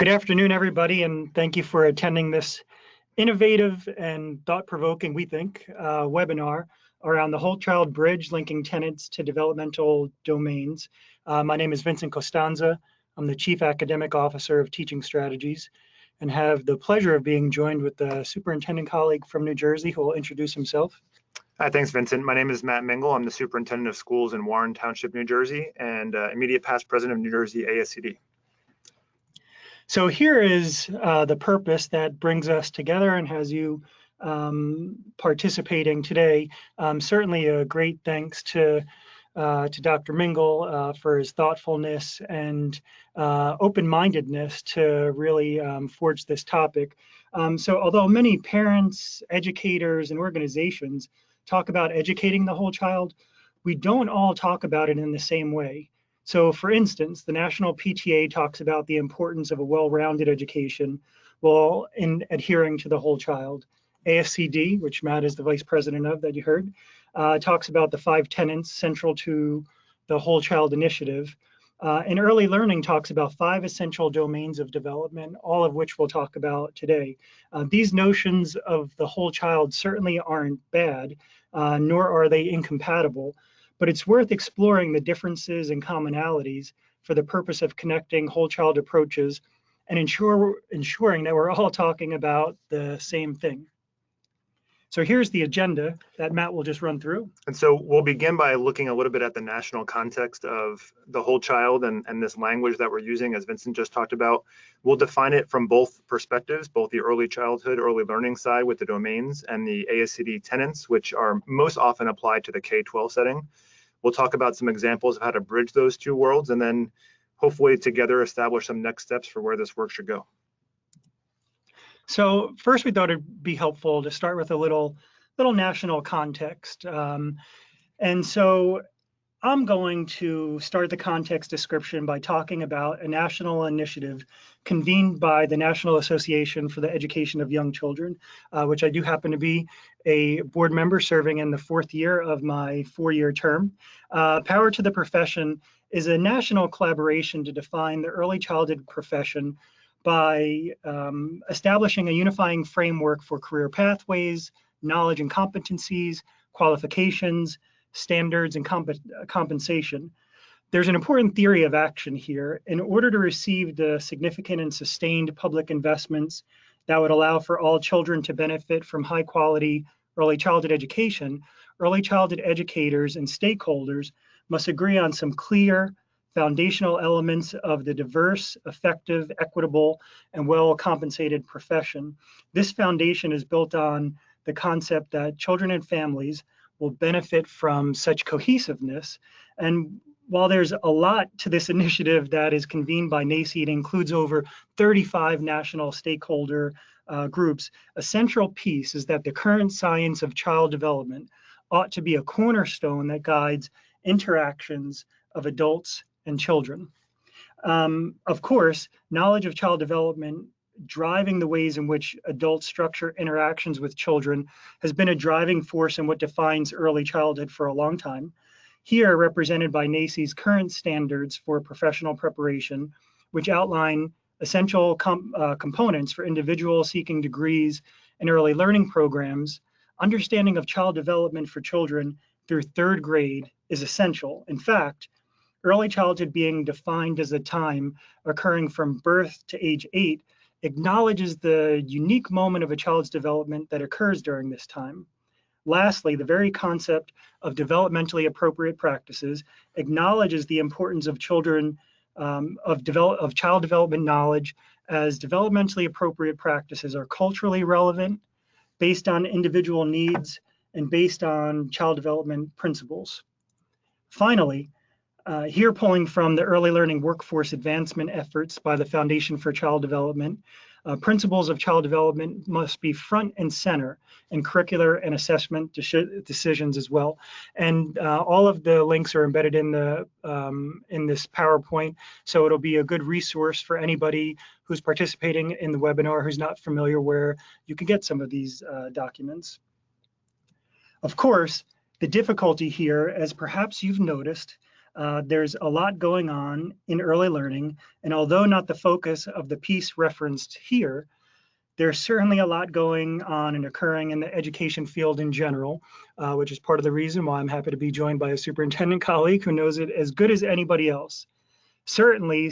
Good afternoon, everybody, and thank you for attending this innovative and thought-provoking, we think, webinar around the whole child bridge linking tenets to developmental domains. My name is Vincent Costanza. I'm the Chief Academic Officer of Teaching Strategies and have the pleasure of being joined with the superintendent colleague from New Jersey who will introduce himself. Hi, thanks, Vincent. My name is Mingle. I'm the Superintendent of Schools in Warren Township, New Jersey, and immediate past president of New Jersey ASCD. So here is the purpose that brings us together and has you participating today. Certainly a great thanks to Dr. Mingle for his thoughtfulness and open-mindedness to really forge this topic. So although many parents, educators, and organizations talk about educating the whole child, we don't all talk about it in the same way. So for instance, the National PTA talks about the importance of a well-rounded education while in adhering to the whole child. ASCD, which Matt is the vice president of that you heard, talks about the 5 tenets central to the whole child initiative. And early learning talks about 5 essential domains of development, all of which we'll talk about today. These notions of the whole child certainly aren't bad, nor are they incompatible. But it's worth exploring the differences and commonalities for the purpose of connecting whole child approaches and ensuring that we're all talking about the same thing. So here's the agenda that Matt will just run through. And so we'll begin by looking a little bit at the national context of the whole child and this language that we're using, as Vincent just talked about. We'll define it from both perspectives, both the early childhood, early learning side with the domains and the ASCD tenets, which are most often applied to the K-12 setting. We'll talk about some examples of how to bridge those two worlds and then hopefully together establish some next steps for where this work should go. So first, we thought it'd be helpful to start with a little national context. And so I'm going to start the context description by talking about a national initiative convened by the National Association for the Education of Young Children, which I do happen to be a board member serving in the 4th year of my 4-year term. Power to the Profession is a national collaboration to define the early childhood profession by establishing a unifying framework for career pathways, knowledge and competencies, qualifications, standards, and compensation. There's an important theory of action here. In order to receive the significant and sustained public investments that would allow for all children to benefit from high quality early childhood education, early childhood educators and stakeholders must agree on some clear foundational elements of the diverse, effective, equitable, and well-compensated profession. This foundation is built on the concept that children and families will benefit from such cohesiveness. And while there's a lot to this initiative that is convened by NACI, it includes over 35 national stakeholder groups, a central piece is that the current science of child development ought to be a cornerstone that guides interactions of adults and children. Of course, knowledge of child development driving the ways in which adults structure interactions with children has been a driving force in what defines early childhood for a long time. Here, represented by NACI's current standards for professional preparation, which outline essential components for individuals seeking degrees in early learning programs, understanding of child development for children through 3rd grade is essential. In fact, early childhood being defined as a time occurring from birth to age 8 acknowledges the unique moment of a child's development that occurs during this time. Lastly, the very concept of developmentally appropriate practices acknowledges the importance of child development knowledge, as developmentally appropriate practices are culturally relevant, based on individual needs, and based on child development principles. Finally, here pulling from the early learning workforce advancement efforts by the Foundation for Child Development, principles of child development must be front and center in curricular and assessment decisions as well. And all of the links are embedded in this PowerPoint, so it'll be a good resource for anybody who's participating in the webinar who's not familiar where you can get some of these documents. Of course, the difficulty here, as perhaps you've noticed, There's a lot going on in early learning, and although not the focus of the piece referenced here, there's certainly a lot going on and occurring in the education field in general, which is part of the reason why I'm happy to be joined by a superintendent colleague who knows it as good as anybody else. Certainly,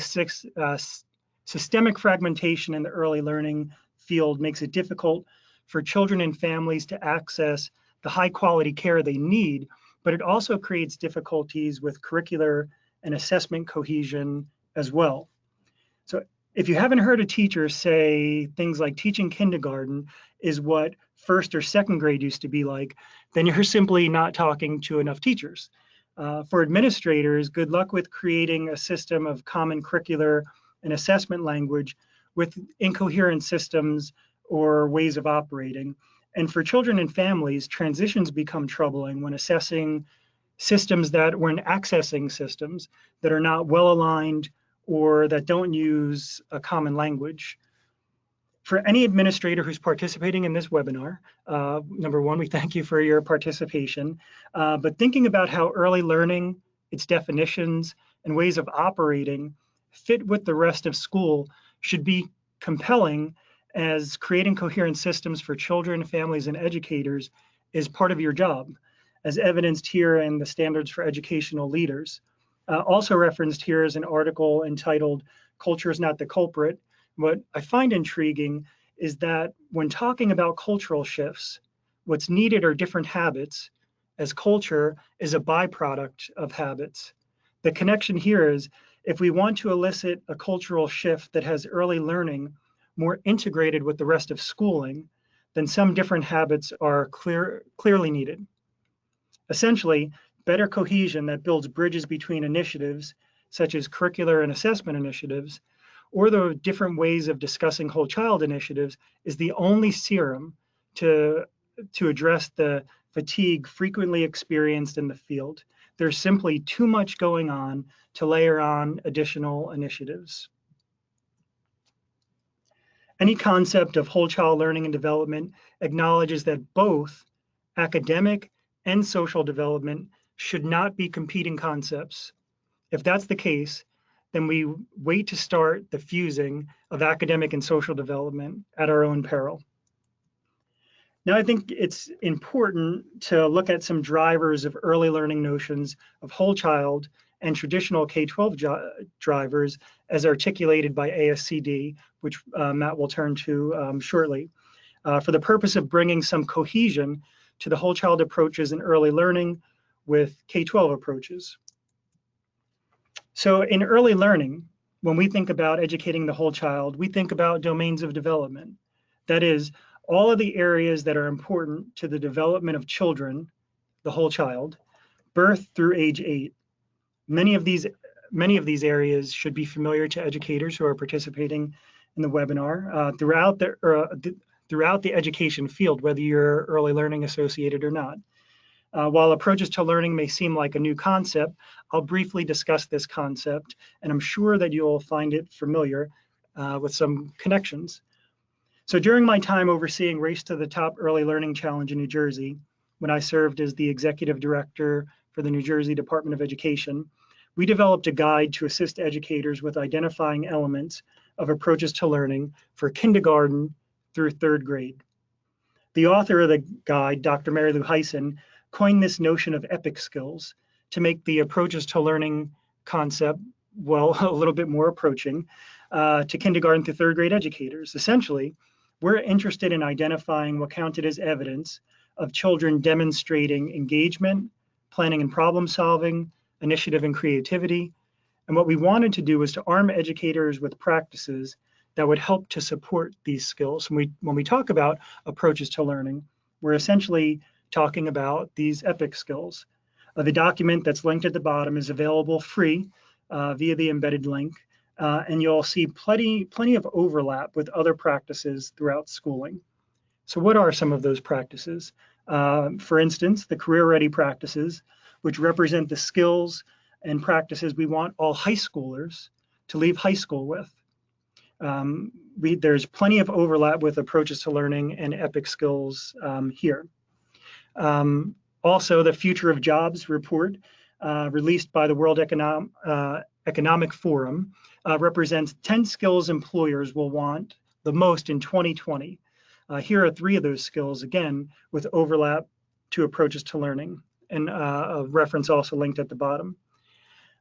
systemic fragmentation in the early learning field makes it difficult for children and families to access the high quality care they need, but it also creates difficulties with curricular and assessment cohesion as well. So if you haven't heard a teacher say things like teaching kindergarten is what first or second grade used to be like, then you're simply not talking to enough teachers. For administrators, good luck with creating a system of common curricular and assessment language with incoherent systems or ways of operating. And for children and families, transitions become troubling when assessing systems when accessing systems that are not well aligned or that don't use a common language. For any administrator who's participating in this webinar, number one, we thank you for your participation, but thinking about how early learning, its definitions, and ways of operating fit with the rest of school should be compelling, as creating coherent systems for children, families, and educators is part of your job, as evidenced here in the Standards for Educational Leaders. Also referenced here is an article entitled "Culture is Not the Culprit." What I find intriguing is that when talking about cultural shifts, what's needed are different habits, as culture is a byproduct of habits. The connection here is, if we want to elicit a cultural shift that has early learning more integrated with the rest of schooling, then some different habits are clearly needed. Essentially, better cohesion that builds bridges between initiatives, such as curricular and assessment initiatives, or the different ways of discussing whole child initiatives, is the only serum to address the fatigue frequently experienced in the field. There's simply too much going on to layer on additional initiatives. Any concept of whole child learning and development acknowledges that both academic and social development should not be competing concepts. If that's the case, then we wait to start the fusing of academic and social development at our own peril. Now, I think it's important to look at some drivers of early learning notions of whole child and traditional K-12 drivers as articulated by ASCD, which Matt will turn to shortly, for the purpose of bringing some cohesion to the whole child approaches in early learning with K-12 approaches. So in early learning, when we think about educating the whole child, we think about domains of development. That is, all of the areas that are important to the development of children, the whole child, birth through age 8. Many of these areas should be familiar to educators who are participating in the webinar throughout the education field, whether you're early learning associated or not. While approaches to learning may seem like a new concept, I'll briefly discuss this concept, and I'm sure that you'll find it familiar with some connections. So during my time overseeing Race to the Top Early Learning Challenge in New Jersey, when I served as the executive director for the New Jersey Department of Education, we developed a guide to assist educators with identifying elements of approaches to learning for kindergarten through 3rd grade. The author of the guide, Dr. Mary Lou Hyson, coined this notion of epic skills to make the approaches to learning concept, well, a little bit more approaching to kindergarten through 3rd grade educators. Essentially, we're interested in identifying what counted as evidence of children demonstrating engagement, planning and problem solving, initiative and creativity. And what we wanted to do was to arm educators with practices that would help to support these skills. When we talk about approaches to learning, we're essentially talking about these epic skills. The document that's linked at the bottom is available free via the embedded link, and you'll see plenty of overlap with other practices throughout schooling. So what are some of those practices? For instance, the career-ready practices, which represent the skills and practices we want all high schoolers to leave high school with. There's plenty of overlap with approaches to learning and epic skills here. Also, the Future of Jobs report released by the World Economic Forum, represents 10 skills employers will want the most in 2020. Here are 3 of those skills, again, with overlap to approaches to learning, and a reference also linked at the bottom.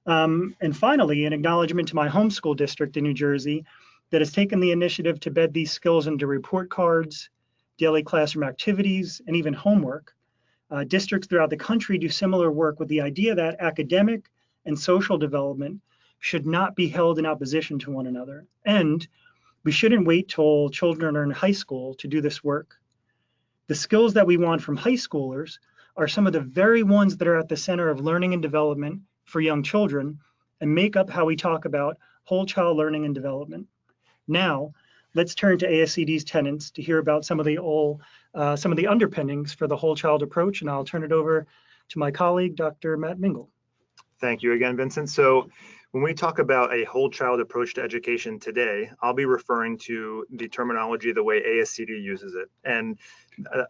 And finally, an acknowledgement to my homeschool district in New Jersey that has taken the initiative to bed these skills into report cards, daily classroom activities, and even homework. Districts throughout the country do similar work with the idea that academic and social development should not be held in opposition to one another. And we shouldn't wait till children are in high school to do this work. The skills that we want from high schoolers are some of the very ones that are at the center of learning and development for young children and make up how we talk about whole child learning and development. Now, let's turn to ASCD's tenets to hear about some of the underpinnings for the whole child approach, and I'll turn it over to my colleague, Dr. Matt Mingle. Thank you again, Vincent. So when we talk about a whole child approach to education today, I'll be referring to the terminology the way ASCD uses it. And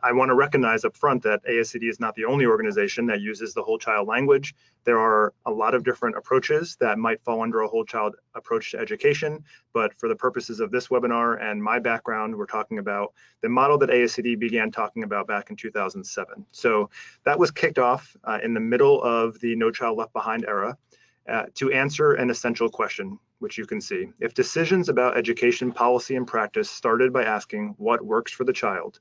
I want to recognize up front that ASCD is not the only organization that uses the whole child language. There are a lot of different approaches that might fall under a whole child approach to education, but for the purposes of this webinar and my background, we're talking about the model that ASCD began talking about back in 2007. So that was kicked off in the middle of the No Child Left Behind era. To answer an essential question, which you can see. If decisions about education policy and practice started by asking what works for the child,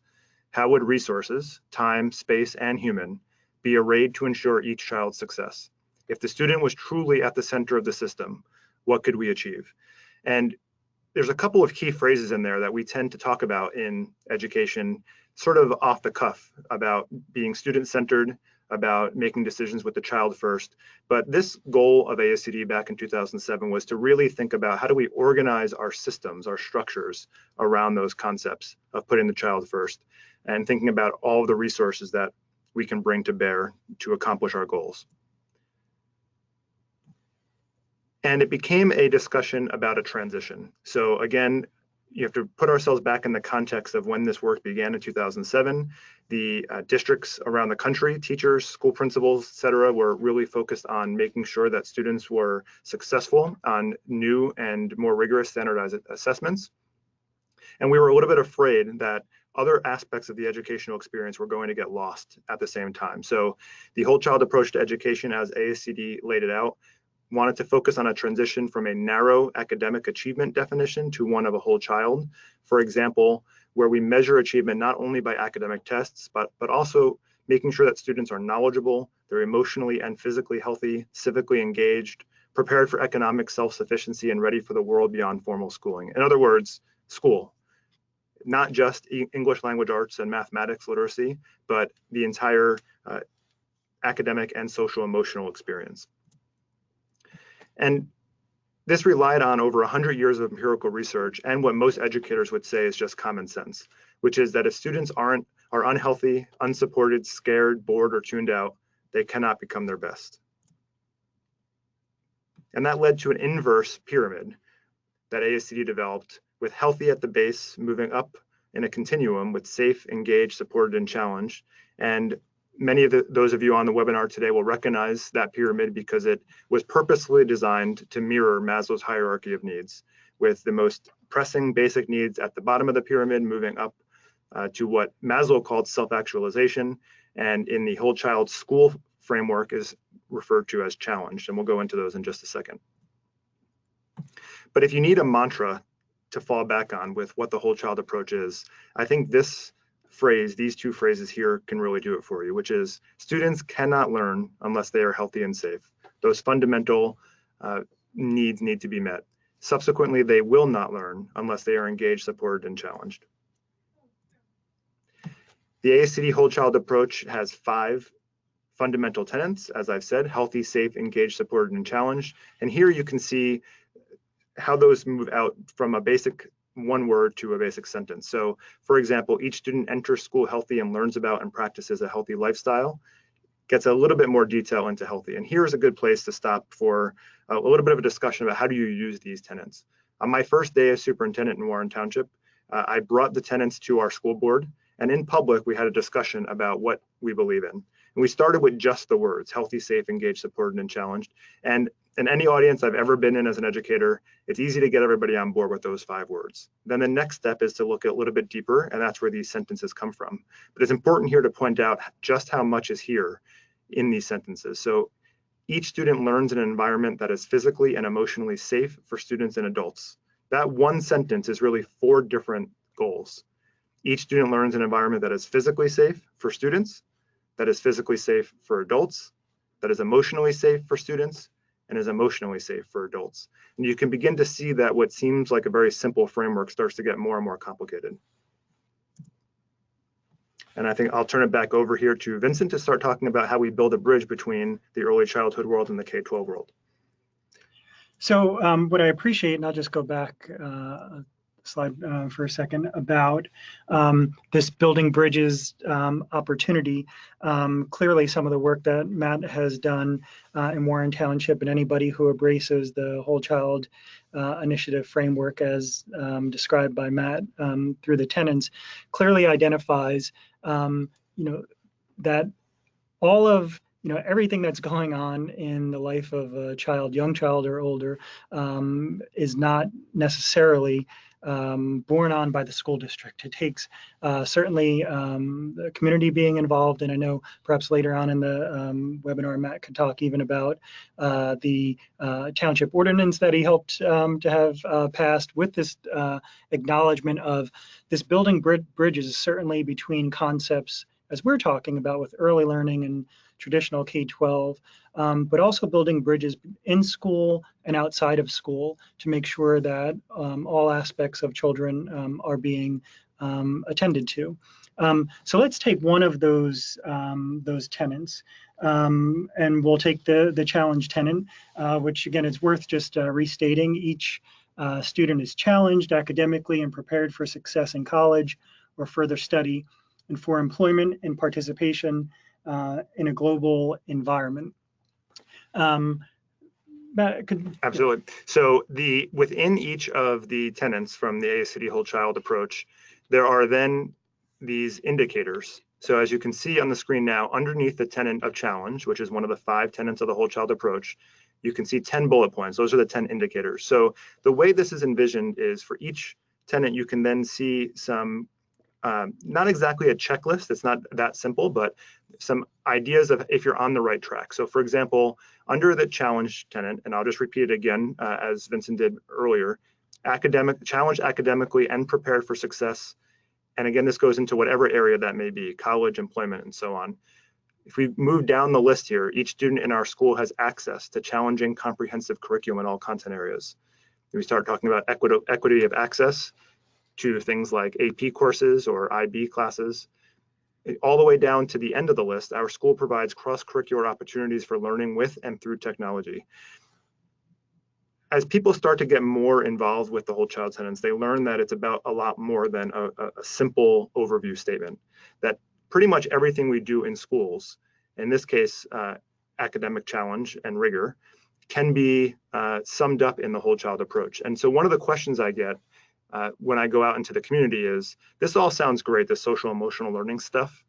how would resources, time, space, and human be arrayed to ensure each child's success? If the student was truly at the center of the system, what could we achieve? And there's a couple of key phrases in there that we tend to talk about in education, sort of off the cuff, about being student-centered, about making decisions with the child first. But this goal of ASCD back in 2007 was to really think about how do we organize our systems, our structures around those concepts of putting the child first and thinking about all of the resources that we can bring to bear to accomplish our goals. And it became a discussion about a transition. So again, you have to put ourselves back in the context of when this work began in 2007. The districts around the country, teachers, school principals, et cetera, were really focused on making sure that students were successful on new and more rigorous standardized assessments. And we were a little bit afraid that other aspects of the educational experience were going to get lost at the same time. So the whole child approach to education, as ASCD laid it out, wanted to focus on a transition from a narrow academic achievement definition to one of a whole child. For example, where we measure achievement not only by academic tests, but also making sure that students are knowledgeable, they're emotionally and physically healthy, civically engaged, prepared for economic self-sufficiency, and ready for the world beyond formal schooling. In other words, school, not just English language arts and mathematics literacy, but the entire academic and social emotional experience. And this relied on over 100 years of empirical research and what most educators would say is just common sense, which is that if students are unhealthy, unsupported, scared, bored, or tuned out, they cannot become their best. And that led to an inverse pyramid that ASCD developed, with healthy at the base, moving up in a continuum with safe, engaged, supported, and challenged. And many of those of you on the webinar today will recognize that pyramid because it was purposefully designed to mirror Maslow's hierarchy of needs, with the most pressing basic needs at the bottom of the pyramid, moving up to what Maslow called self-actualization, and in the whole child school framework is referred to as challenged, and we'll go into those in just a second. But if you need a mantra to fall back on with what the whole child approach is, I think this phrase, these two phrases here, can really do it for you, which is students cannot learn unless they are healthy and safe. Those fundamental needs need to be met. Subsequently, they will not learn unless they are engaged, supported, and challenged. The ASCD whole child approach has 5 fundamental tenets, as I've said: healthy, safe, engaged, supported, and challenged. And here you can see how those move out from a basic one word to a basic sentence. So for example, each student enters school healthy and learns about and practices a healthy lifestyle. Gets a little bit more detail into healthy. And here's a good place to stop for a little bit of a discussion about how do you use these tenets. On my first day as superintendent in Warren Township, I brought the tenets to our school board, and in public we had a discussion about what we believe in. And And we started with just the words, healthy, safe, engaged, supported, and challenged. And in any audience I've ever been in as an educator, it's easy to get everybody on board with those 5 words. Then the next step is to look a little bit deeper, and that's where these sentences come from. But it's important here to point out just how much is here in these sentences. So each student learns in an environment that is physically and emotionally safe for students and adults. That one sentence is really 4 different goals. Each student learns in an environment that is physically safe for students, that is physically safe for adults, that is emotionally safe for students, and is emotionally safe for adults. And you can begin to see that what seems like a very simple framework starts to get more and more complicated. And I think I'll turn it back over here to Vincent to start talking about how we build a bridge between the early childhood world and the K-12 world. So what I appreciate, and I'll just go back a slide for a second, about this building bridges opportunity. Clearly some of the work that Matt has done in Warren Township, and anybody who embraces the whole child initiative framework as described by Matt through the tenets, clearly identifies that all of everything that's going on in the life of a child, young child or older, is not necessarily borne on by the school district. It takes certainly the community being involved, and I know perhaps later on in the webinar Matt could talk even about the township ordinance that he helped to have passed, with this acknowledgement of this building bridges certainly between concepts as we're talking about with early learning and traditional K-12, but also building bridges in school and outside of school to make sure that all aspects of children are being attended to. So let's take one of those tenets, and we'll take the challenge tenet, which again is worth just restating. Each student is challenged academically and prepared for success in college or further study, and for employment and participation in a global environment. Absolutely. So within each of the tenets from the ASCD whole child approach, there are then these indicators. So as you can see on the screen now, underneath the tenet of challenge, which is one of the 5 tenets of the whole child approach, you can see 10 bullet points. Those are the 10 indicators. So the way this is envisioned is for each tenet, you can then see some not exactly a checklist, it's not that simple, but some ideas of if you're on the right track. So for example, under the challenge tenet, and I'll just repeat it again, as Vincent did earlier, challenge academically and prepared for success. And again, this goes into whatever area that may be, college, employment, and so on. If we move down the list here, each student in our school has access to challenging comprehensive curriculum in all content areas. We start talking about equity of access to things like AP courses or IB classes. All the way down to the end of the list, our school provides cross-curricular opportunities for learning with and through technology. As people start to get more involved with the whole child tenets, they learn that it's about a lot more than a simple overview statement, that pretty much everything we do in schools, in this case, academic challenge and rigor, can be summed up in the whole child approach. And so one of the questions I get when I go out into the community is, this all sounds great, the social emotional learning stuff,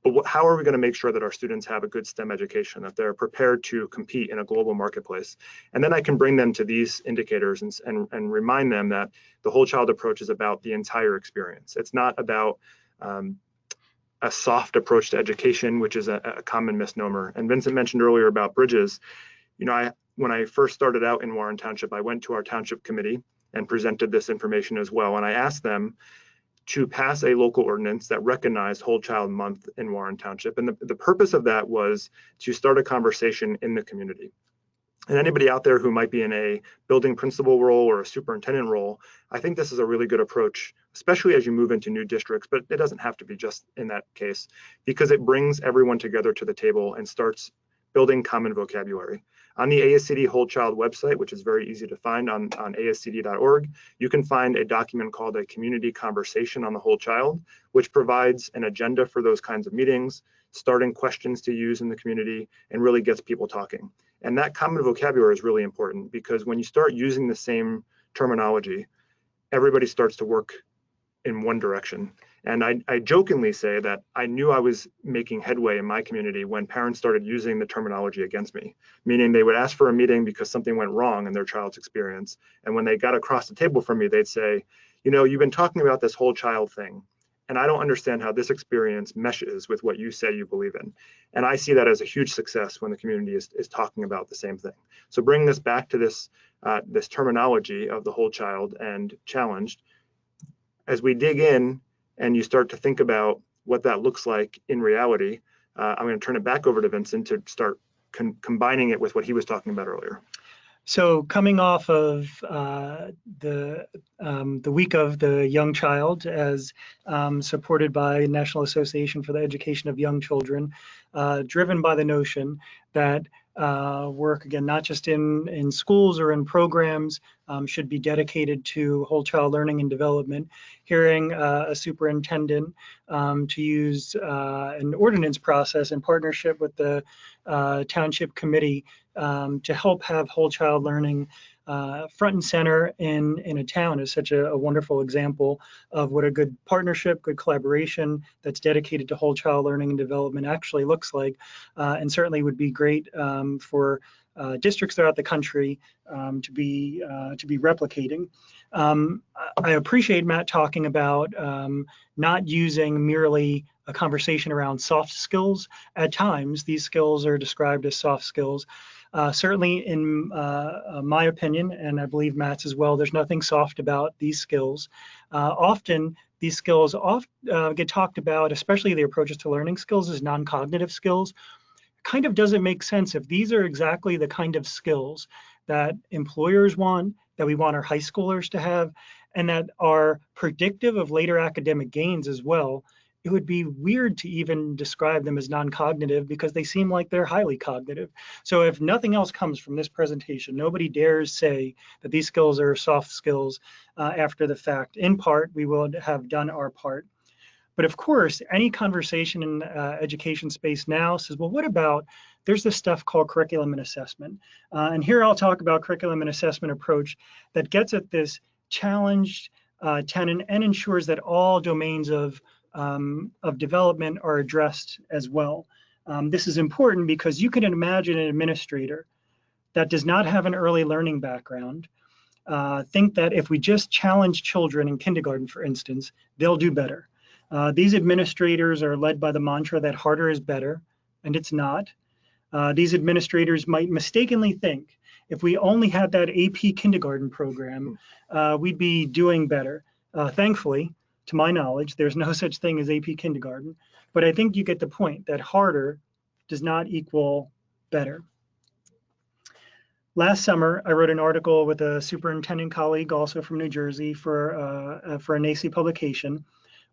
but how are we going to make sure that our students have a good STEM education, that they're prepared to compete in a global marketplace? And then I can bring them to these indicators and remind them that the whole child approach is about the entire experience. It's not about a soft approach to education, which is a common misnomer. And Vincent mentioned earlier about bridges. When I first started out in Warren Township, I went to our township committee and presented this information as well. And I asked them to pass a local ordinance that recognized Whole Child Month in Warren Township. And the purpose of that was to start a conversation in the community. And anybody out there who might be in a building principal role or a superintendent role, I think this is a really good approach, especially as you move into new districts, but it doesn't have to be just in that case, because it brings everyone together to the table and starts building common vocabulary. On the ASCD Whole Child website, which is very easy to find on ascd.org, you can find a document called a community conversation on the whole child, which provides an agenda for those kinds of meetings, starting questions to use in the community, and really gets people talking. And that common vocabulary is really important, because when you start using the same terminology, everybody starts to work in one direction. And I jokingly say that I knew I was making headway in my community when parents started using the terminology against me, meaning they would ask for a meeting because something went wrong in their child's experience. And when they got across the table from me, they'd say, you know, you've been talking about this whole child thing, and I don't understand how this experience meshes with what you say you believe in. And I see that as a huge success when the community is talking about the same thing. So bring this back to this, this terminology of the whole child and challenged. As we dig in and you start to think about what that looks like in reality, I'm going to turn it back over to Vincent to start combining it with what he was talking about earlier. So coming off of the week of the young child, as supported by National Association for the Education of Young Children, driven by the notion that work, again, not just in schools or in programs, should be dedicated to whole child learning and development. Hearing a superintendent to use an ordinance process in partnership with the Township committee to help have whole child learning front and center in a town is such a wonderful example of what a good partnership, good collaboration that's dedicated to whole child learning and development actually looks like, and certainly would be great for districts throughout the country to be replicating. I appreciate Matt talking about not using merely a conversation around soft skills. At times, these skills are described as soft skills. Certainly, in my opinion, and I believe Matt's as well, there's nothing soft about these skills. Often, these skills get talked about, especially the approaches to learning skills, as non-cognitive skills. Kind of doesn't make sense if these are exactly the kind of skills that employers want, that we want our high schoolers to have, and that are predictive of later academic gains as well. It would be weird to even describe them as non-cognitive because they seem like they're highly cognitive. So if nothing else comes from this presentation, nobody dares say that these skills are soft skills after the fact. In part, we will have done our part. But of course, any conversation in education space now says, well, what about, there's this stuff called curriculum and assessment. And here I'll talk about curriculum and assessment approach that gets at this challenged tenet and ensures that all domains of development are addressed as well. This is important because you can imagine an administrator that does not have an early learning background think that if we just challenge children in kindergarten, for instance, they'll do better. These administrators are led by the mantra that harder is better, and it's not. These administrators might mistakenly think if we only had that AP kindergarten program, we'd be doing better. Thankfully, to my knowledge, there's no such thing as AP kindergarten, but I think you get the point that harder does not equal better. Last summer, I wrote an article with a superintendent colleague, also from New Jersey, for a NACE publication,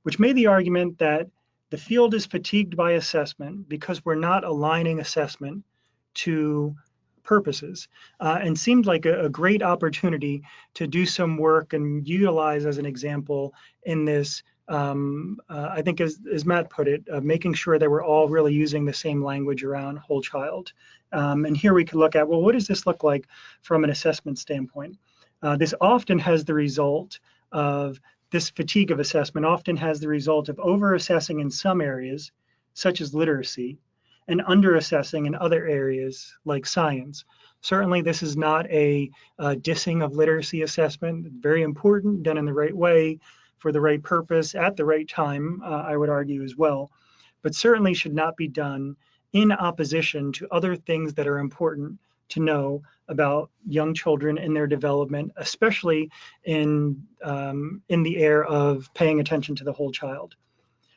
which made the argument that the field is fatigued by assessment because we're not aligning assessment to purposes, and seemed like a great opportunity to do some work and utilize as an example in this, I think as Matt put it, making sure that we're all really using the same language around whole child. And here we could look at, well, what does this look like from an assessment standpoint? This often has the result of, this fatigue of assessment often has the result of over-assessing in some areas, such as literacy, and under-assessing in other areas like science. Certainly, this is not a dissing of literacy assessment. Very important, done in the right way, for the right purpose, at the right time, I would argue as well, but certainly should not be done in opposition to other things that are important to know about young children in their development, especially in the air of paying attention to the whole child.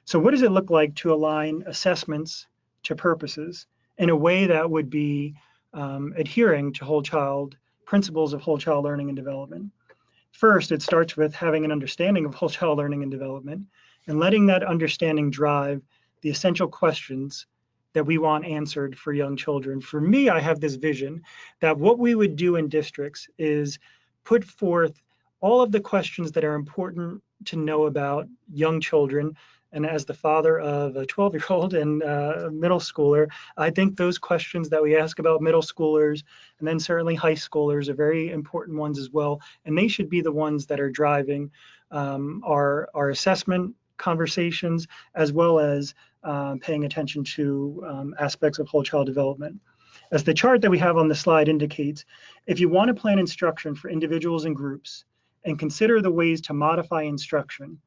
So what does it look like to align assessments to purposes in a way that would be adhering to whole child principles of whole child learning and development? First, it starts with having an understanding of whole child learning and development and letting that understanding drive the essential questions that we want answered for young children. For me, I have this vision that what we would do in districts is put forth all of the questions that are important to know about young children. And as the father of a 12-year-old and a middle schooler, I think those questions that we ask about middle schoolers and then certainly high schoolers are very important ones as well. And they should be the ones that are driving our assessment conversations, as well as paying attention to aspects of whole child development. As the chart that we have on the slide indicates, if you want to plan instruction for individuals and groups and consider the ways to modify instruction,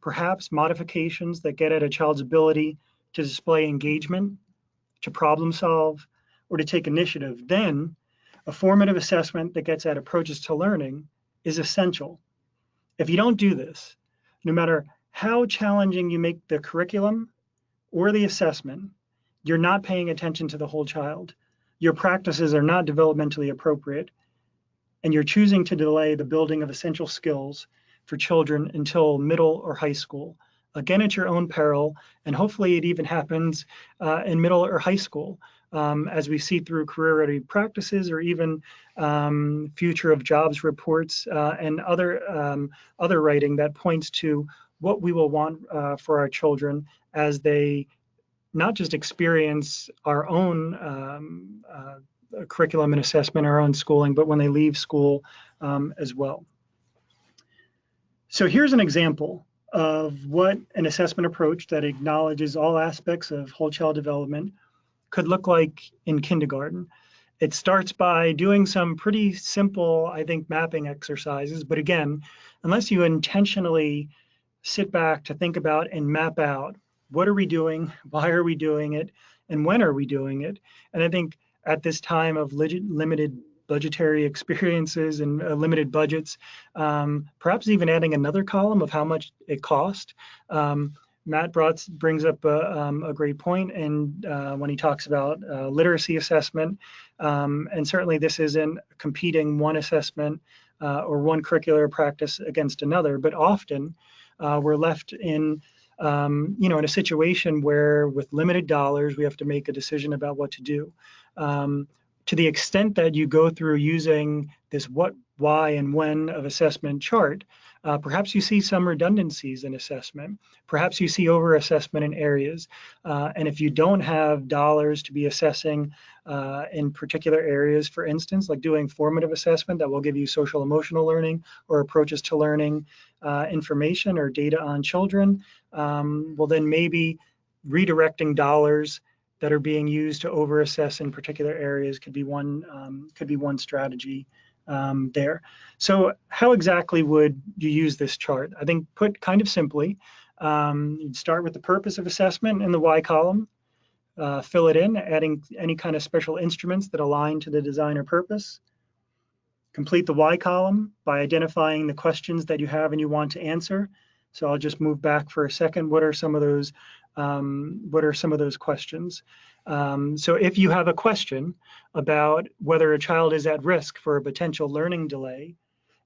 perhaps modifications that get at a child's ability to display engagement, to problem solve, or to take initiative, then a formative assessment that gets at approaches to learning is essential. If you don't do this, no matter how challenging you make the curriculum or the assessment, you're not paying attention to the whole child. Your practices are not developmentally appropriate, and you're choosing to delay the building of essential skills for children until middle or high school. Again, at your own peril, and hopefully it even happens in middle or high school, as we see through career-ready practices or even future of jobs reports and other writing that points to what we will want for our children as they not just experience our own curriculum and assessment, our own schooling, but when they leave school as well. So here's an example of what an assessment approach that acknowledges all aspects of whole child development could look like in kindergarten. It starts by doing some pretty simple, I think, mapping exercises. But again, unless you intentionally sit back to think about and map out, what are we doing? Why are we doing it? And when are we doing it? And I think at this time of limited budgetary experiences and limited budgets, perhaps even adding another column of how much it cost. Matt brings up a great point, and when he talks about literacy assessment, and certainly this isn't competing one assessment or one curricular practice against another, but often we're left in in a situation where with limited dollars, we have to make a decision about what to do. To the extent that you go through using this what, why, and when of assessment chart, perhaps you see some redundancies in assessment. Perhaps you see over-assessment in areas. And if you don't have dollars to be assessing in particular areas, for instance, like doing formative assessment that will give you social emotional learning or approaches to learning information or data on children, well then maybe redirecting dollars that are being used to over-assess in particular areas could be one strategy there. So how exactly would you use this chart? I think put kind of simply, you'd start with the purpose of assessment in the Y column, fill it in, adding any kind of special instruments that align to the design or purpose. Complete the Y column by identifying the questions that you have and you want to answer. So I'll just move back for a second. What are some of those questions? So if you have a question about whether a child is at risk for a potential learning delay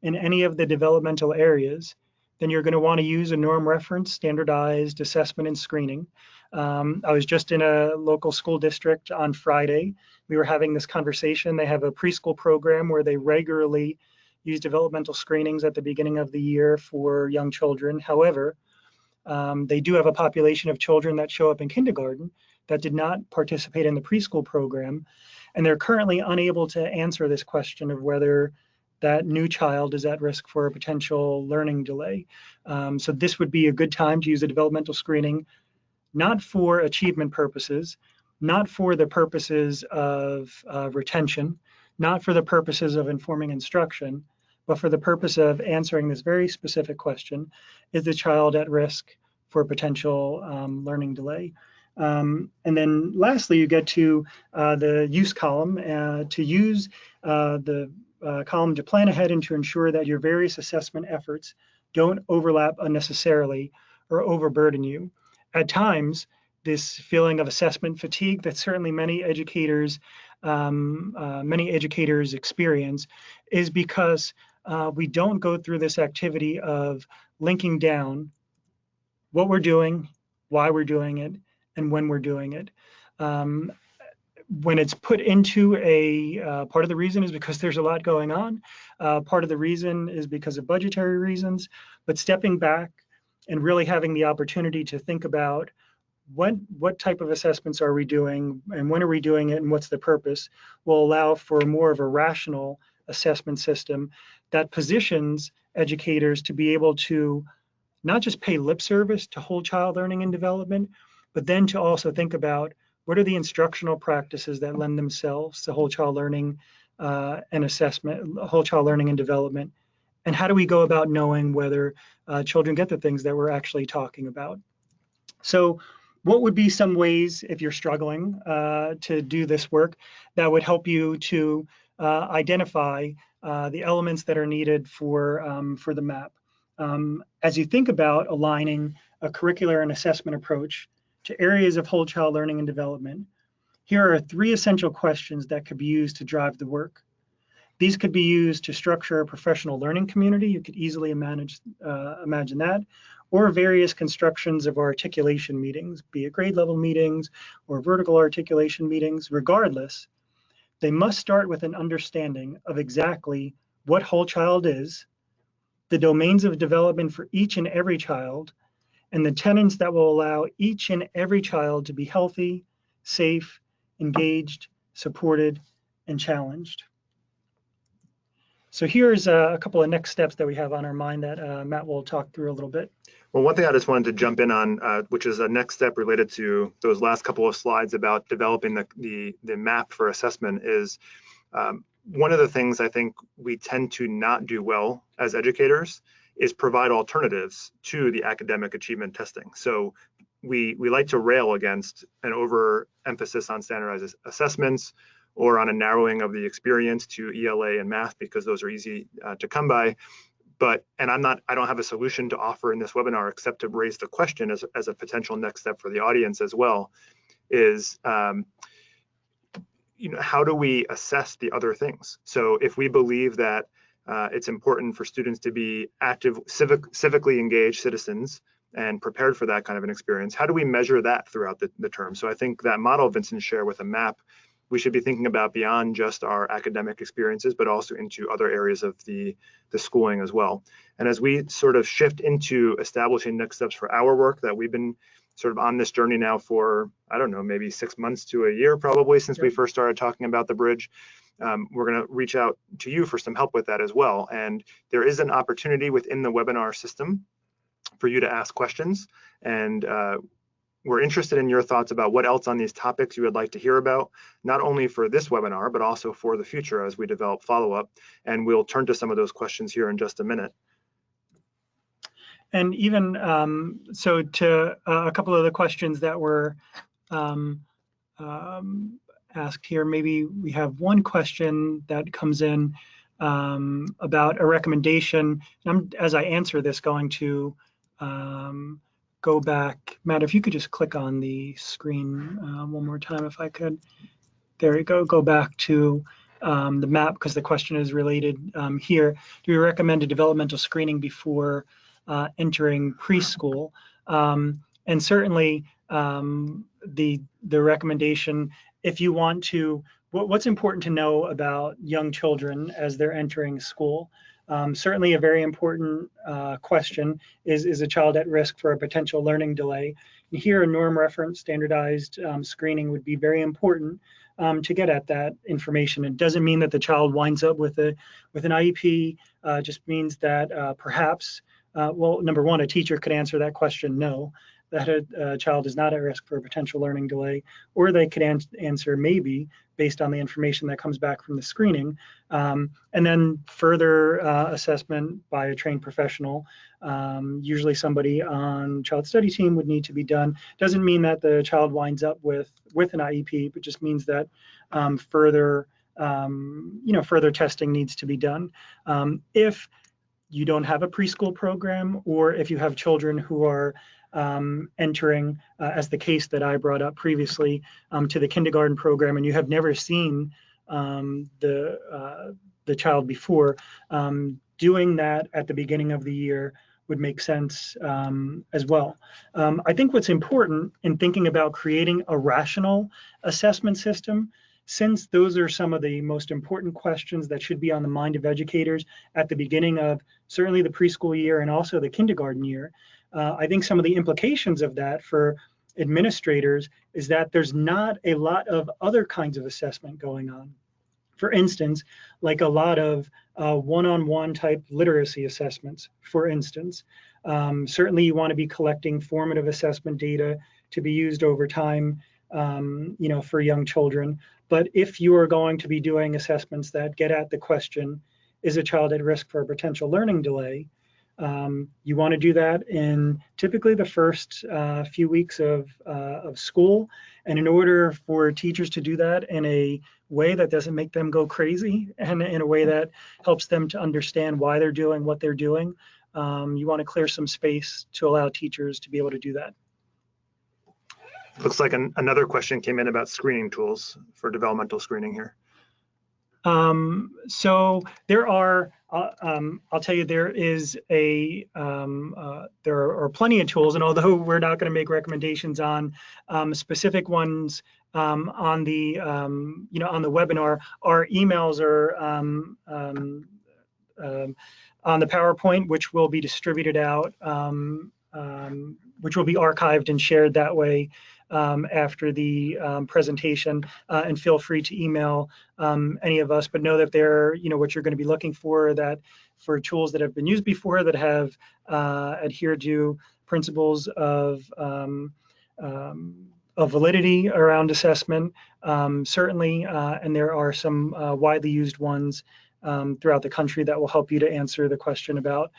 in any of the developmental areas, then you're going to want to use a norm reference, standardized assessment and screening. I was just in a local school district on Friday. We were having this conversation. They have a preschool program where they regularly use developmental screenings at the beginning of the year for young children. However, they do have a population of children that show up in kindergarten that did not participate in the preschool program, and they're currently unable to answer this question of whether that new child is at risk for a potential learning delay. So this would be a good time to use a developmental screening, not for achievement purposes, not for the purposes of retention, not for the purposes of informing instruction, but for the purpose of answering this very specific question: is the child at risk for potential learning delay? And then lastly, you get to the use column, to use the column to plan ahead and to ensure that your various assessment efforts don't overlap unnecessarily or overburden you. At times, this feeling of assessment fatigue that certainly many educators experience is because we don't go through this activity of linking down what we're doing, why we're doing it, and when we're doing it. When it's put into a part of the reason is because there's a lot going on. Part of the reason is because of budgetary reasons, but stepping back and really having the opportunity to think about what type of assessments are we doing and when are we doing it and what's the purpose will allow for more of a rational assessment system that positions educators to be able to not just pay lip service to whole child learning and development, but then to also think about what are the instructional practices that lend themselves to whole child learning and assessment, whole child learning and development, and how do we go about knowing whether children get the things that we're actually talking about. So what would be some ways, if you're struggling to do this work, that would help you to identify the elements that are needed for the map? As you think about aligning a curricular and assessment approach to areas of whole child learning and development, here are 3 essential questions that could be used to drive the work. These could be used to structure a professional learning community. You could easily imagine that, or various constructions of articulation meetings, be it grade level meetings or vertical articulation meetings. Regardless, they must start with an understanding of exactly what whole child is, the domains of development for each and every child, and the tenets that will allow each and every child to be healthy, safe, engaged, supported, and challenged. So here's a couple of next steps that we have on our mind that Matt will talk through a little bit. Well, one thing I just wanted to jump in on, which is a next step related to those last couple of slides about developing the map for assessment, is one of the things I think we tend to not do well as educators is provide alternatives to the academic achievement testing. So we like to rail against an overemphasis on standardized assessments or on a narrowing of the experience to ELA and math, because those are easy to come by. And I don't have a solution to offer in this webinar except to raise the question as a potential next step for the audience as well, is how do we assess the other things? So if we believe that it's important for students to be active, civically engaged citizens and prepared for that kind of an experience, how do we measure that throughout the term? So I think that model Vincent shared with a map, we should be thinking about beyond just our academic experiences, but also into other areas of the schooling as well. And as we sort of shift into establishing next steps for our work, that we've been sort of on this journey now for, I don't know, maybe 6 months to a year probably since we first started talking about the bridge. We're going to reach out to you for some help with that as well. And there is an opportunity within the webinar system for you to ask questions. And we're interested in your thoughts about what else on these topics you would like to hear about, not only for this webinar, but also for the future as we develop follow-up. And we'll turn to some of those questions here in just a minute. And even so, to a couple of the questions that were asked here, maybe we have one question that comes in about a recommendation. As I answer this, going to go back. Matt, if you could just click on the screen one more time, if I could. There you go. Go back to the map, because the question is related here. Do we recommend a developmental screening before entering preschool? And certainly the recommendation, if you want to, what's important to know about young children as they're entering school. Certainly a very important question is a child at risk for a potential learning delay? And here a norm reference standardized screening would be very important to get at that information. It doesn't mean that the child winds up with an IEP, just means that perhaps, well, number one, a teacher could answer that question, no, that a child is not at risk for a potential learning delay, or they could answer maybe based on the information that comes back from the screening. And then further assessment by a trained professional, usually somebody on child study team, would need to be done. Doesn't mean that the child winds up with an IEP, but just means that further testing needs to be done. If you don't have a preschool program, or if you have children who are entering, as the case that I brought up previously, to the kindergarten program, and you have never seen the child before, doing that at the beginning of the year would make sense as well. I think what's important in thinking about creating a rational assessment system, since those are some of the most important questions that should be on the mind of educators at the beginning of certainly the preschool year and also the kindergarten year, I think some of the implications of that for administrators is that there's not a lot of other kinds of assessment going on. For instance, like a lot of one-on-one type literacy assessments, for instance, Certainly you want to be collecting formative assessment data to be used over time, for young children. But if you are going to be doing assessments that get at the question, is a child at risk for a potential learning delay? You want to do that in typically the first few weeks of school. And in order for teachers to do that in a way that doesn't make them go crazy and in a way that helps them to understand why they're doing what they're doing, you want to clear some space to allow teachers to be able to do that. Looks like another question came in about screening tools for developmental screening here. So there are, I'll tell you, there are plenty of tools, and although we're not going to make recommendations on specific ones on the on the webinar, our emails are on the PowerPoint, which will be distributed out, which will be archived and shared that way after the presentation, and feel free to email any of us, but know that they're, what you're going to be looking for, that for tools that have been used before that have adhered to principles of validity around assessment, certainly, and there are some widely used ones throughout the country that will help you to answer the question about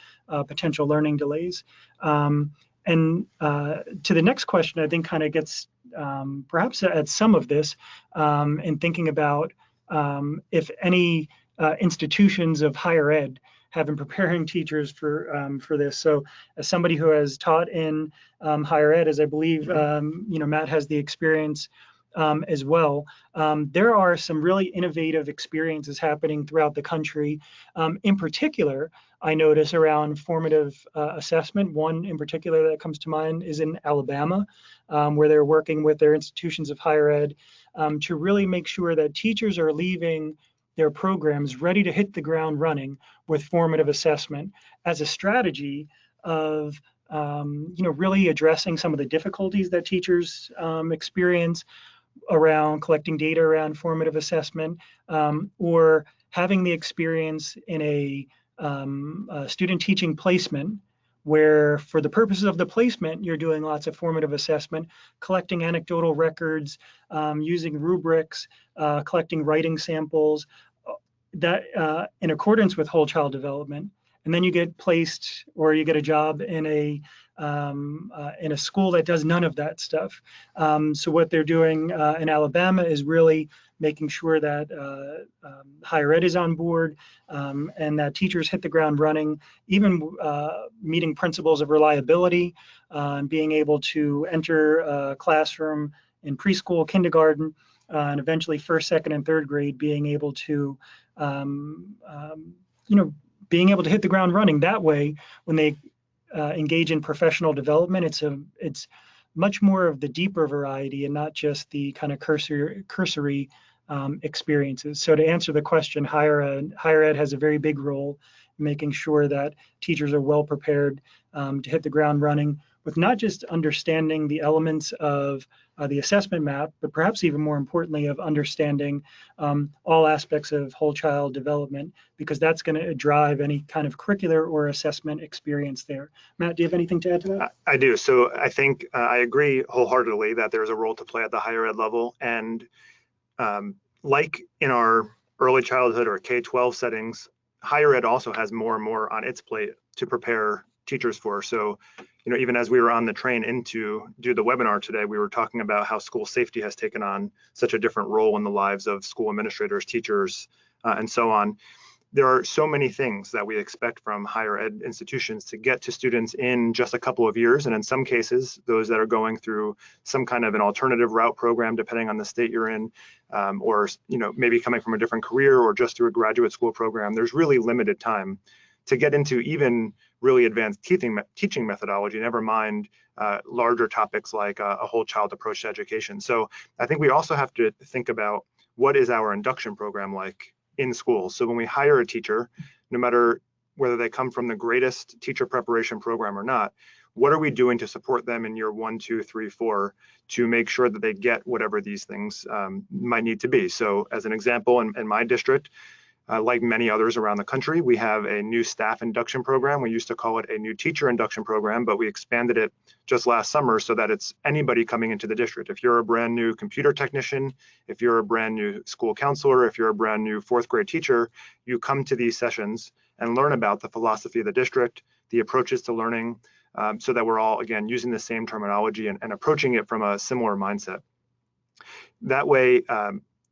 potential learning delays. And to the next question, I think kind of gets perhaps at some of this in thinking about if any institutions of higher ed have been preparing teachers for this. So as somebody who has taught in higher ed, as I believe Matt has the experience as well, there are some really innovative experiences happening throughout the country. In particular, I notice around formative assessment. One in particular that comes to mind is in Alabama, where they're working with their institutions of higher ed to really make sure that teachers are leaving their programs ready to hit the ground running with formative assessment as a strategy of really addressing some of the difficulties that teachers experience around collecting data around formative assessment, or having the experience in a student teaching placement where for the purposes of the placement, you're doing lots of formative assessment, collecting anecdotal records, using rubrics, collecting writing samples, that in accordance with whole child development. And then you get placed or you get a job in a school that does none of that stuff. So what they're doing in Alabama is really making sure that higher ed is on board and that teachers hit the ground running, even meeting principles of reliability, being able to enter a classroom in preschool, kindergarten, and eventually first, second, and third grade, being able to being able to hit the ground running. That way, when they engage in professional development, it's much more of the deeper variety and not just the kind of cursory experiences. So to answer the question, higher ed has a very big role in making sure that teachers are well prepared to hit the ground running with not just understanding the elements of the assessment map, but perhaps even more importantly of understanding all aspects of whole child development, because that's going to drive any kind of curricular or assessment experience there. Matt, do you have anything to add to that? I do. So I think I agree wholeheartedly that there's a role to play at the higher ed level. And like in our early childhood or K-12 settings, higher ed also has more and more on its plate to prepare teachers for. So, even as we were on the train in to do the webinar today, we were talking about how school safety has taken on such a different role in the lives of school administrators, teachers, and so on. There are so many things that we expect from higher ed institutions to get to students in just a couple of years. And in some cases, those that are going through some kind of an alternative route program, depending on the state you're in, or maybe coming from a different career or just through a graduate school program, there's really limited time to get into even really advanced teaching methodology, never mind larger topics like a whole child approach to education. So I think we also have to think about what is our induction program like in schools. So when we hire a teacher, no matter whether they come from the greatest teacher preparation program or not, what are we doing to support them in year 1, 2, 3, 4 to make sure that they get whatever these things might need to be? So as an example, in my district, Like many others around the country, we have a new staff induction program. We used to call it a new teacher induction program, but we expanded it just last summer so that it's anybody coming into the district. If you're a brand new computer technician, if you're a brand new school counselor, if you're a brand new fourth grade teacher, you come to these sessions and learn about the philosophy of the district, the approaches to learning, so that we're all, again, using the same terminology and approaching it from a similar mindset. That way,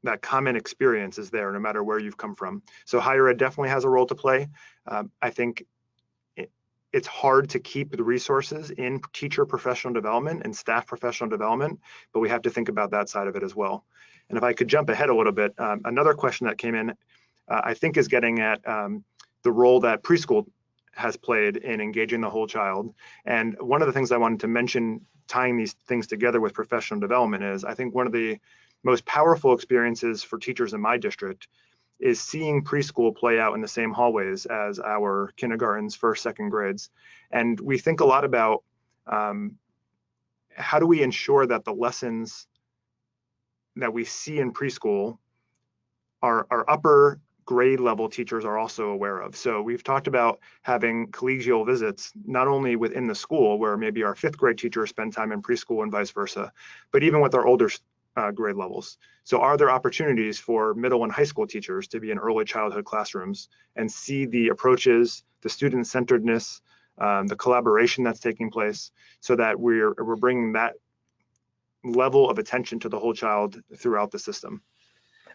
that common experience is there no matter where you've come from. So higher ed definitely has a role to play. I think it's hard to keep the resources in teacher professional development and staff professional development, but we have to think about that side of it as well. And if I could jump ahead a little bit, another question that came in, I think is getting at the role that preschool has played in engaging the whole child. And one of the things I wanted to mention, tying these things together with professional development, is I think one of the most powerful experiences for teachers in my district is seeing preschool play out in the same hallways as our kindergartens, first, second grades. And we think a lot about how do we ensure that the lessons that we see in preschool our upper grade level teachers are also aware of. So we've talked about having collegial visits, not only within the school where maybe our fifth grade teachers spend time in preschool and vice versa, but even with our older grade levels. So are there opportunities for middle and high school teachers to be in early childhood classrooms and see the approaches, the student-centeredness, the collaboration that's taking place, so that we're bringing that level of attention to the whole child throughout the system?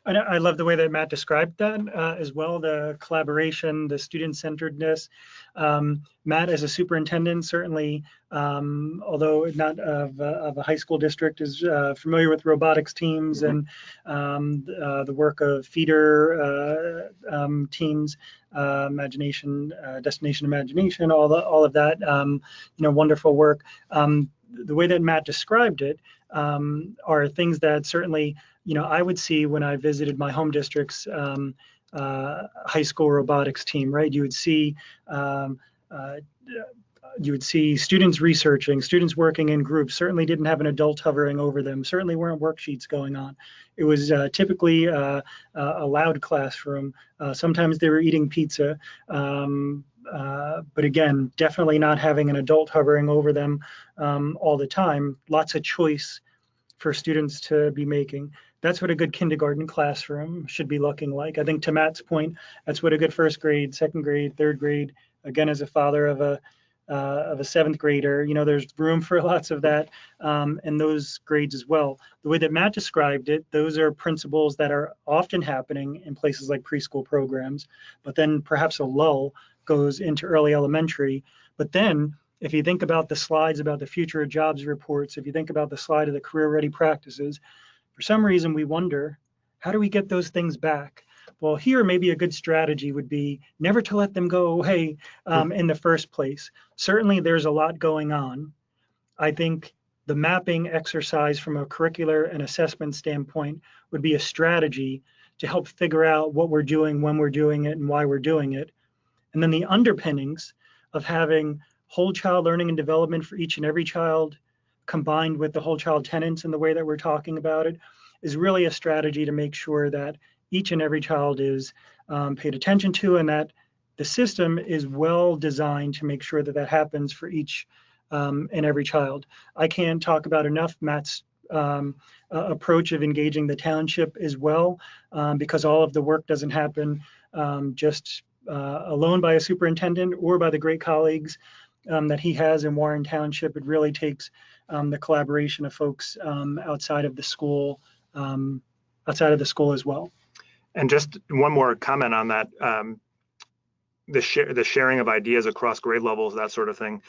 And I love the way that Matt described that as well, the collaboration, the student-centeredness. Matt, as a superintendent, certainly, although not of a high school district, is familiar with robotics teams and the work of feeder teams, destination imagination, all of that, wonderful work. The way that Matt described it are things that certainly, I would see when I visited my home district's high school robotics team, right? You would see students researching, students working in groups, certainly didn't have an adult hovering over them, certainly weren't worksheets going on. It was typically a loud classroom. Sometimes they were eating pizza. But again, definitely not having an adult hovering over them all the time. Lots of choice for students to be making. That's what a good kindergarten classroom should be looking like. I think to Matt's point, that's what a good first grade, second grade, third grade, again, as a father of a seventh grader, there's room for lots of that in those grades as well. The way that Matt described it, those are principles that are often happening in places like preschool programs, but then perhaps a lull goes into early elementary. But then if you think about the slides about the future of jobs reports, if you think about the slide of the career ready practices, for some reason we wonder, how do we get those things back? Well, here maybe a good strategy would be never to let them go away in the first place. Certainly there's a lot going on. I think the mapping exercise from a curricular and assessment standpoint would be a strategy to help figure out what we're doing, when we're doing it, and why we're doing it. And then the underpinnings of having whole child learning and development for each and every child, combined with the whole child tenets and the way that we're talking about it, is really a strategy to make sure that each and every child is paid attention to, and that the system is well designed to make sure that that happens for each and every child. I can't talk about enough Matt's approach of engaging the township as well, because all of the work doesn't happen just alone by a superintendent or by the great colleagues that he has in Warren Township. It really takes the collaboration of folks outside of the school as well. And just one more comment on that, the sharing of ideas across grade levels, that sort of thing.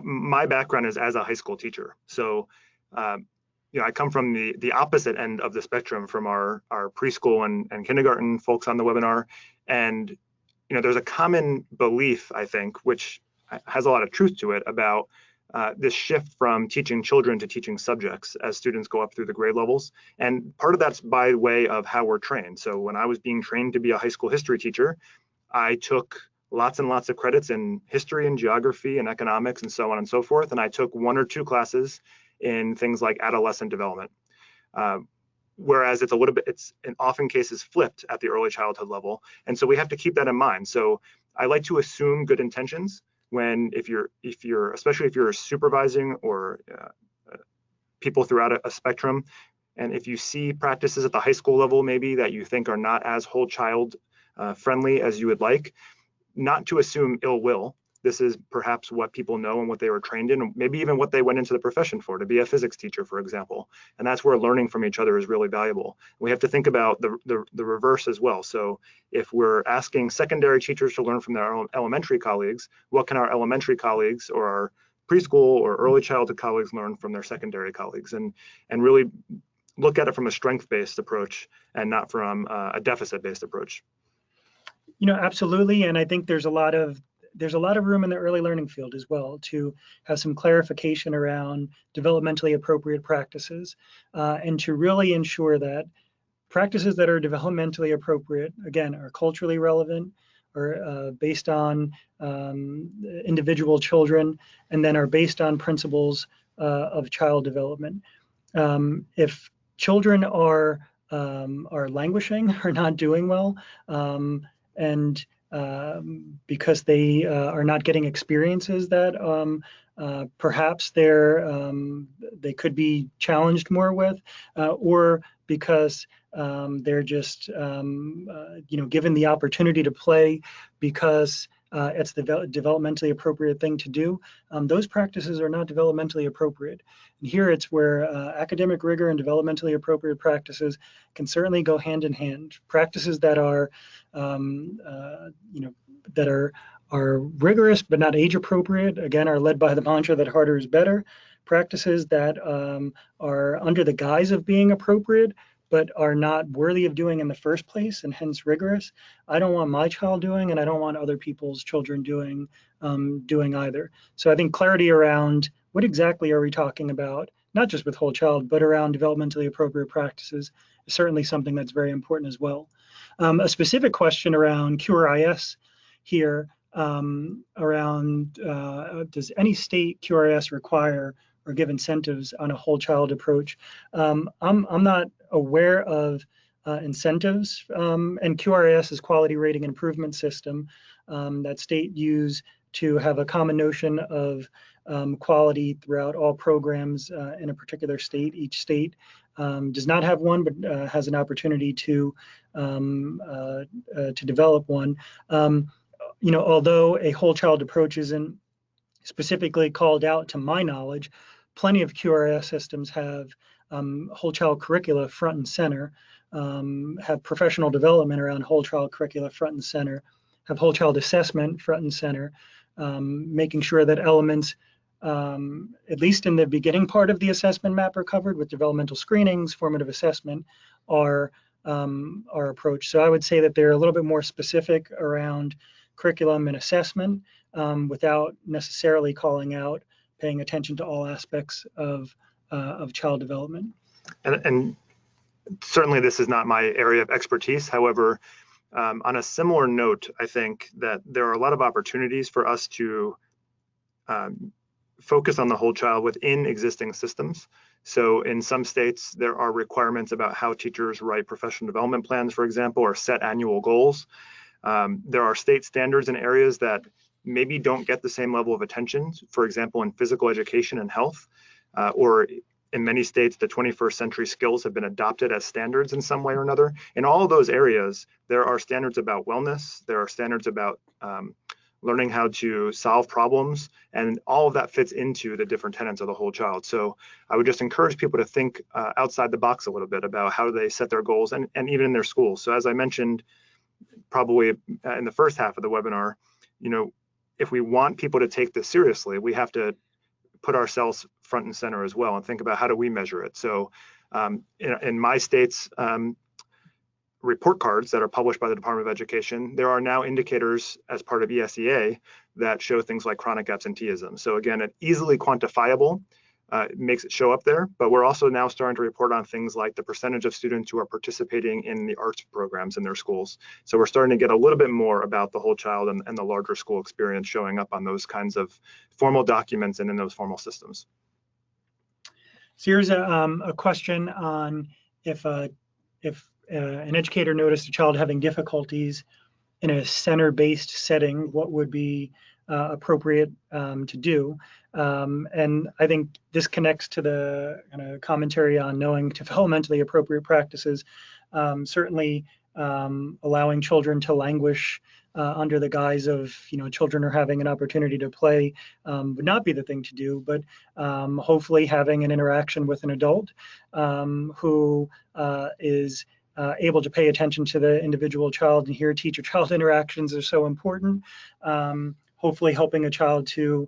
My background is as a high school teacher, so I come from the opposite end of the spectrum from our preschool and kindergarten folks on the webinar, and there's a common belief, I think, which has a lot of truth to it, about this shift from teaching children to teaching subjects as students go up through the grade levels. And part of that's by way of how we're trained. So when I was being trained to be a high school history teacher, I took lots and lots of credits in history and geography and economics and so on and so forth. And I took 1 or 2 classes in things like adolescent development. whereas it's in often cases flipped at the early childhood level. And so we have to keep that in mind. So I like to assume good intentions especially if you're supervising or people throughout a spectrum. And if you see practices at the high school level, maybe that you think are not as whole child friendly as you would like, not to assume ill will. This is perhaps what people know and what they were trained in, maybe even what they went into the profession for, to be a physics teacher, for example. And that's where learning from each other is really valuable. We have to think about the reverse as well. So if we're asking secondary teachers to learn from their own elementary colleagues, what can our elementary colleagues or our preschool or early childhood colleagues learn from their secondary colleagues? And really look at it from a strength-based approach and not from a deficit-based approach. Absolutely. And I think there's a lot of room in the early learning field as well to have some clarification around developmentally appropriate practices and to really ensure that practices that are developmentally appropriate, again, are culturally relevant, are based on individual children, and then are based on principles of child development. If children are languishing, are not doing well, and because they are not getting experiences that perhaps they could be challenged more with, or because they're just given the opportunity to play because it's the developmentally appropriate thing to do. Those practices are not developmentally appropriate. And here it's where academic rigor and developmentally appropriate practices can certainly go hand in hand. Practices that are are rigorous but not age appropriate, again, are led by the mantra that harder is better. Practices that are under the guise of being appropriate but are not worthy of doing in the first place and hence rigorous, I don't want my child doing, and I don't want other people's children doing either. So I think clarity around what exactly are we talking about, not just with whole child, but around developmentally appropriate practices is certainly something that's very important as well. A specific question around QRIS here, around does any state QRIS require or give incentives on a whole child approach? I'm not aware of incentives, and QRIS is Quality Rating Improvement System that state use to have a common notion of quality throughout all programs in a particular state. Each state does not have one, but has an opportunity to develop one. Although a whole child approach isn't specifically called out to my knowledge, plenty of QRS systems have whole child curricula front and center, have professional development around whole child curricula front and center, have whole child assessment front and center, making sure that elements, at least in the beginning part of the assessment map, are covered with developmental screenings, formative assessment are approached. So I would say that they're a little bit more specific around curriculum and assessment without necessarily calling out, paying attention to all aspects of child development. And certainly this is not my area of expertise. However, on a similar note, I think that there are a lot of opportunities for us to focus on the whole child within existing systems. So in some states, there are requirements about how teachers write professional development plans, for example, or set annual goals. There are state standards in areas that maybe don't get the same level of attention, for example, in physical education and health, or in many states, the 21st century skills have been adopted as standards in some way or another. In all of those areas, there are standards about wellness, there are standards about learning how to solve problems, and all of that fits into the different tenets of the whole child. So I would just encourage people to think outside the box a little bit about how they set their goals and even in their schools. So as I mentioned, probably in the first half of the webinar, if we want people to take this seriously, we have to put ourselves front and center as well and think about how do we measure it. So in my state's report cards that are published by the Department of Education, there are now indicators as part of ESEA that show things like chronic absenteeism. So again, it easily quantifiable, makes it show up there, but we're also now starting to report on things like the percentage of students who are participating in the arts programs in their schools. So we're starting to get a little bit more about the whole child and the larger school experience showing up on those kinds of formal documents and in those formal systems. So here's a question on if an educator noticed a child having difficulties in a center-based setting, what would be appropriate to do. And I think this connects to the kind of commentary on knowing developmentally appropriate practices. Certainly allowing children to languish under the guise of, children are having an opportunity to play would not be the thing to do, but hopefully having an interaction with an adult who is able to pay attention to the individual child and hear teacher-child interactions are so important. Hopefully helping a child to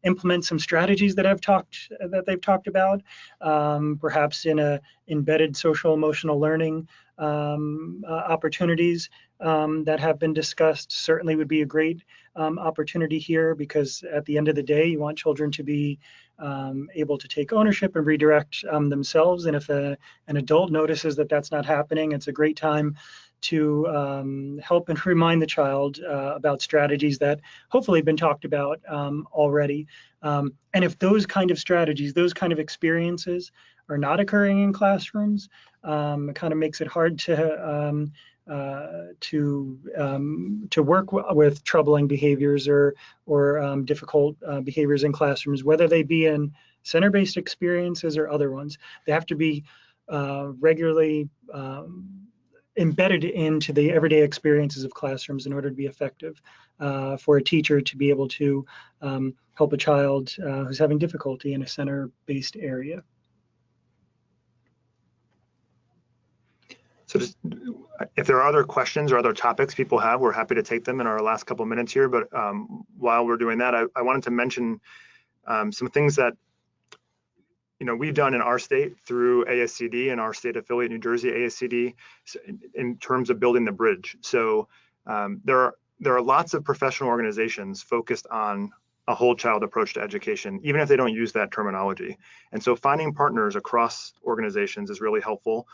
implement some strategies that they've talked about, perhaps in a embedded social emotional learning opportunities that have been discussed certainly would be a great opportunity here, because at the end of the day, you want children to be able to take ownership and redirect themselves. And if an adult notices that that's not happening, it's a great time to help and remind the child about strategies that hopefully have been talked about already. And if those kind of strategies, those kind of experiences are not occurring in classrooms, it kind of makes it hard to work with troubling behaviors or difficult behaviors in classrooms, whether they be in center-based experiences or other ones. They have to be regularly embedded into the everyday experiences of classrooms in order to be effective for a teacher to be able to help a child who's having difficulty in a center-based area. So just, if there are other questions or other topics people have, we're happy to take them in our last couple of minutes here. But while we're doing that, I wanted to mention some things that we've done in our state through ASCD and our state affiliate, New Jersey ASCD, in terms of building the bridge. So there are lots of professional organizations focused on a whole child approach to education, even if they don't use that terminology. And so finding partners across organizations is really helpful.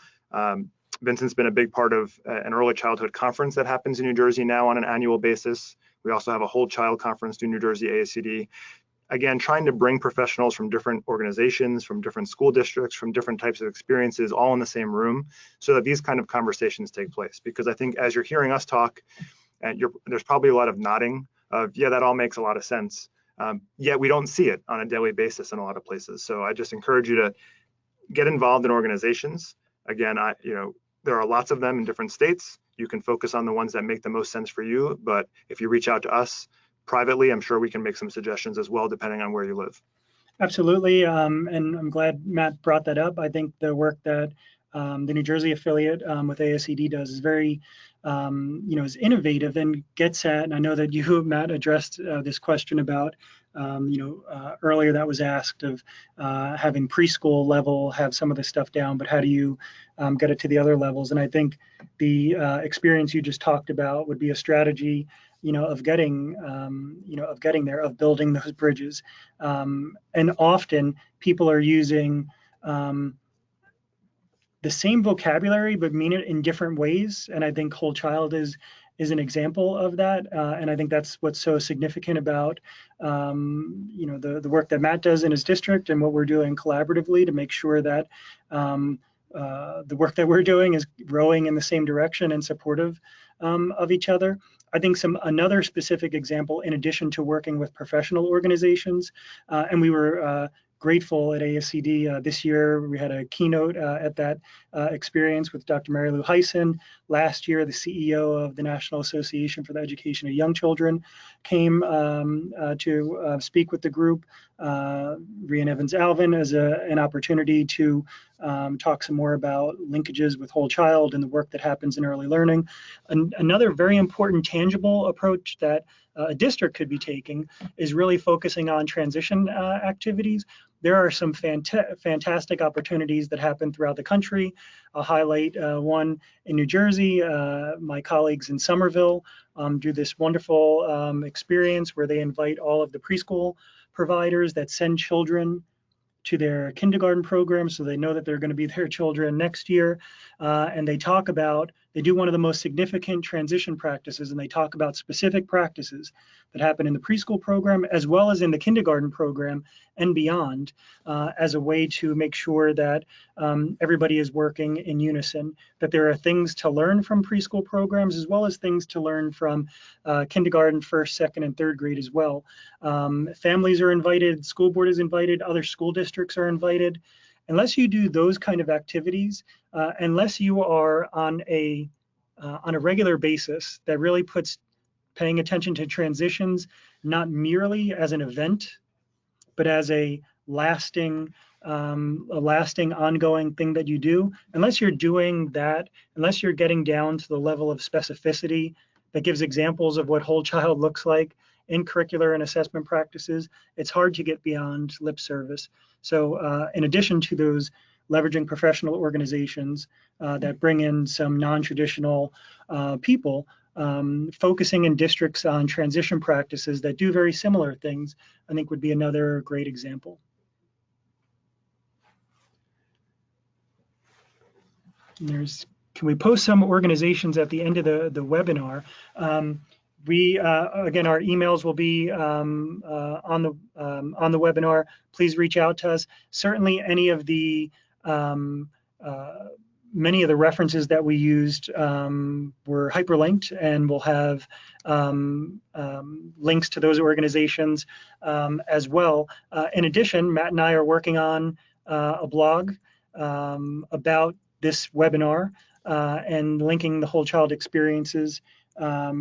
Vincent's been a big part of an early childhood conference that happens in New Jersey now on an annual basis. We also have a whole child conference through New Jersey ASCD. Again, trying to bring professionals from different organizations, from different school districts, from different types of experiences, all in the same room, so that these kind of conversations take place. Because I think as you're hearing us talk, and there's probably a lot of nodding of, yeah, that all makes a lot of sense. Yet we don't see it on a daily basis in a lot of places. So I just encourage you to get involved in organizations. Again, there are lots of them in different states. You can focus on the ones that make the most sense for you. But if you reach out to us privately, I'm sure we can make some suggestions as well, depending on where you live. Absolutely. And I'm glad Matt brought that up. I think the work that the New Jersey affiliate with ASCD does is very, is innovative and gets at, and I know that you, Matt, addressed this question about, earlier that was asked of having preschool level have some of the stuff down, but how do you get it to the other levels? And I think the experience you just talked about would be a strategy, of getting there, of building those bridges. And often people are using the same vocabulary, but mean it in different ways. And I think whole child is an example of that. And I think that's what's so significant about, the work that Matt does in his district and what we're doing collaboratively to make sure that the work that we're doing is rowing in the same direction and supportive of each other. I think another specific example, in addition to working with professional organizations, and we were grateful at ASCD this year. We had a keynote at that experience with Dr. Mary Lou Hyson. Last year, the CEO of the National Association for the Education of Young Children came to speak with the group. Rian Evans-Alvin as an opportunity to talk some more about linkages with whole child and the work that happens in early learning. Another very important tangible approach that a district could be taking is really focusing on transition activities. There are some fantastic opportunities that happen throughout the country. I'll highlight one in New Jersey. My colleagues in Somerville do this wonderful experience where they invite all of the preschool providers that send children to their kindergarten program so they know that they're going to be their children next year. And they talk about They do one of the most significant transition practices, and they talk about specific practices that happen in the preschool program as well as in the kindergarten program and beyond, as a way to make sure that everybody is working in unison, that there are things to learn from preschool programs as well as things to learn from kindergarten, first, second, and third grade as well. Families are invited, school board is invited, other school districts are invited. Unless you do those kind of activities, unless you are on a regular basis that really puts paying attention to transitions, not merely as an event, but as a lasting ongoing thing that you do, unless you're doing that, unless you're getting down to the level of specificity that gives examples of what whole child looks like in curricular and assessment practices, it's hard to get beyond lip service. So in addition to those leveraging professional organizations that bring in some non-traditional people, focusing in districts on transition practices that do very similar things, I think would be another great example. Can we post some organizations at the end of the webinar? Again, our emails will be on the webinar. Please reach out to us. Certainly, any of the many of the references that we used were hyperlinked, and we'll have links to those organizations as well. In addition, Matt and I are working on a blog about this webinar and linking the whole child experiences that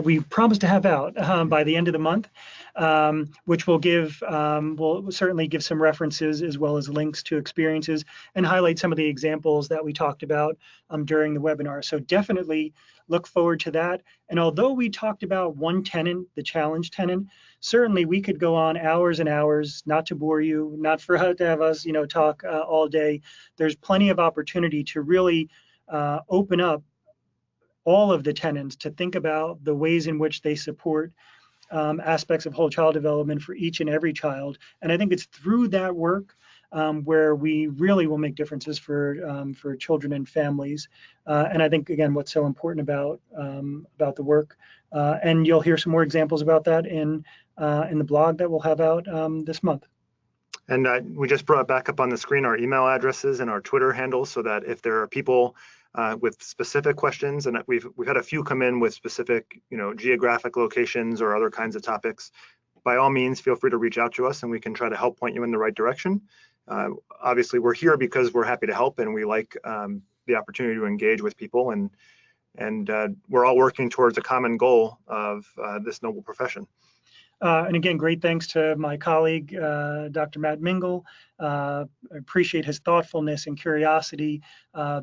we promise to have out by the end of the month, which will certainly give some references as well as links to experiences and highlight some of the examples that we talked about during the webinar. So definitely look forward to that. And although we talked about one tenet, the challenge tenet, certainly we could go on hours and hours, not to bore you, not to have us, talk all day. There's plenty of opportunity to really open up all of the tenets to think about the ways in which they support aspects of whole child development for each and every child. And I think it's through that work where we really will make differences for children and families. And I think, again, what's so important about the work, and you'll hear some more examples about that in the blog that we'll have out this month. And we just brought back up on the screen our email addresses and our Twitter handles, so that if there are people with specific questions, and we've had a few come in with specific, geographic locations or other kinds of topics, by all means, feel free to reach out to us, and we can try to help point you in the right direction. Obviously, we're here because we're happy to help, and we like the opportunity to engage with people, and we're all working towards a common goal of this noble profession. And again, great thanks to my colleague, Dr. Matt Mingle. I appreciate his thoughtfulness and curiosity.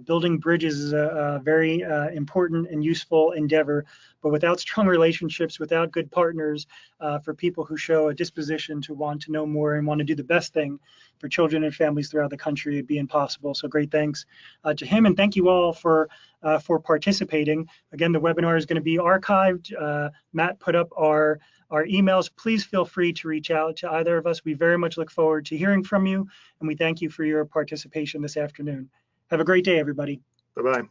Building bridges is a very important and useful endeavor, but without strong relationships, without good partners, for people who show a disposition to want to know more and want to do the best thing for children and families throughout the country, it'd be impossible. So great thanks to him, and thank you all for participating. Again, the webinar is going to be archived. Matt put up our emails. Please feel free to reach out to either of us. We very much look forward to hearing from you, and we thank you for your participation this afternoon. Have a great day, everybody. Bye-bye.